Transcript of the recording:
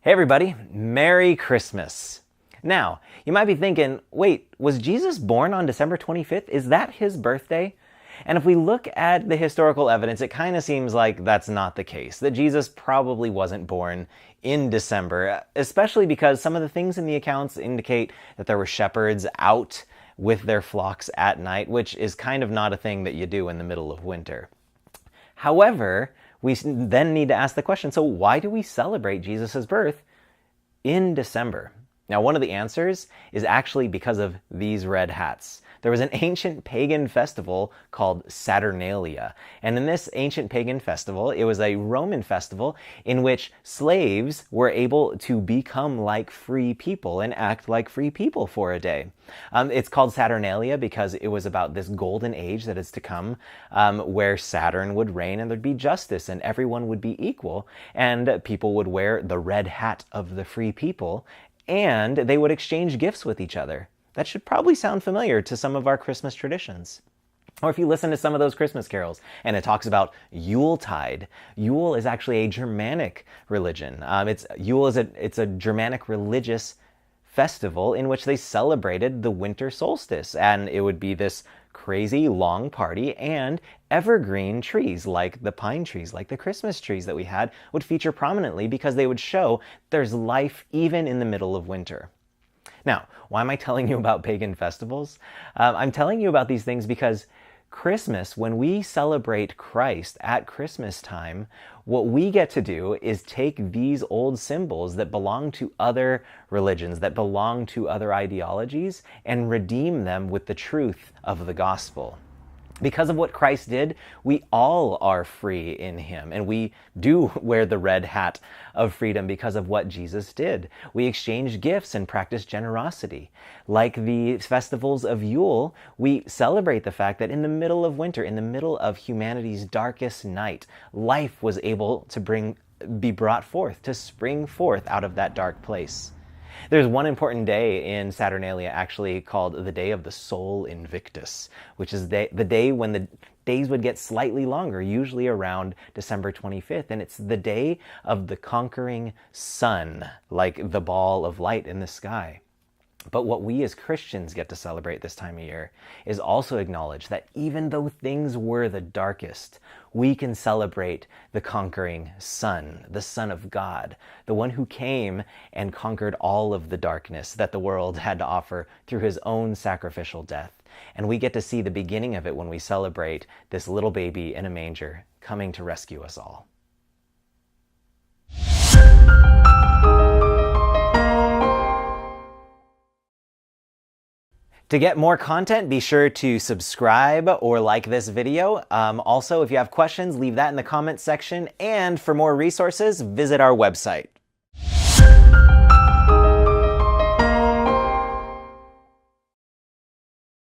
Hey everybody, Merry Christmas. Now, you might be thinking, wait, was Jesus born on December 25th? Is that his birthday? And if we look at the historical evidence, it kind of seems like that's not the case, that Jesus probably wasn't born in December, especially because some of the things in the accounts indicate that there were shepherds out with their flocks at night, which is kind of not a thing that you do in the middle of winter. However, we then need to ask the question, so why do we celebrate Jesus' birth in December? Now, one of the answers is actually because of these red hats. There was an ancient pagan festival called Saturnalia. And in this ancient pagan festival, it was a Roman festival in which slaves were able to become like free people and act like free people for a day. It's called Saturnalia because it was about this golden age that is to come, where Saturn would reign and there'd be justice and everyone would be equal. And people would wear the red hat of the free people and they would exchange gifts with each other. That should probably sound familiar to some of our Christmas traditions. Or if you listen to some of those Christmas carols and it talks about Yuletide. Yule is actually a Germanic religion. Yule is a Germanic religious festival in which they celebrated the winter solstice. And it would be this crazy long party, and evergreen trees like the pine trees, like the Christmas trees that we had, would feature prominently because they would show there's life even in the middle of winter. Now, why am I telling you about pagan festivals? I'm telling you about these things because Christmas, when we celebrate Christ at Christmas time, what we get to do is take these old symbols that belong to other religions, that belong to other ideologies, and redeem them with the truth of the gospel. Because of what Christ did, we all are free in him, and we do wear the red hat of freedom because of what Jesus did. We exchange gifts and practice generosity. Like the festivals of Yule, we celebrate the fact that in the middle of winter, in the middle of humanity's darkest night, life was able to be brought forth, to spring forth out of that dark place. There's one important day in Saturnalia actually called the Day of the Sol Invictus, which is the day when the days would get slightly longer, usually around December 25th. And it's the day of the conquering sun, like the ball of light in the sky. But what we as Christians get to celebrate this time of year is also acknowledge that even though things were the darkest, we can celebrate the conquering Son, the Son of God, the one who came and conquered all of the darkness that the world had to offer through his own sacrificial death. And we get to see the beginning of it when we celebrate this little baby in a manger coming to rescue us all. To get more content, be sure to subscribe or like this video. Also, if you have questions, leave that in the comments section. And for more resources, visit our website.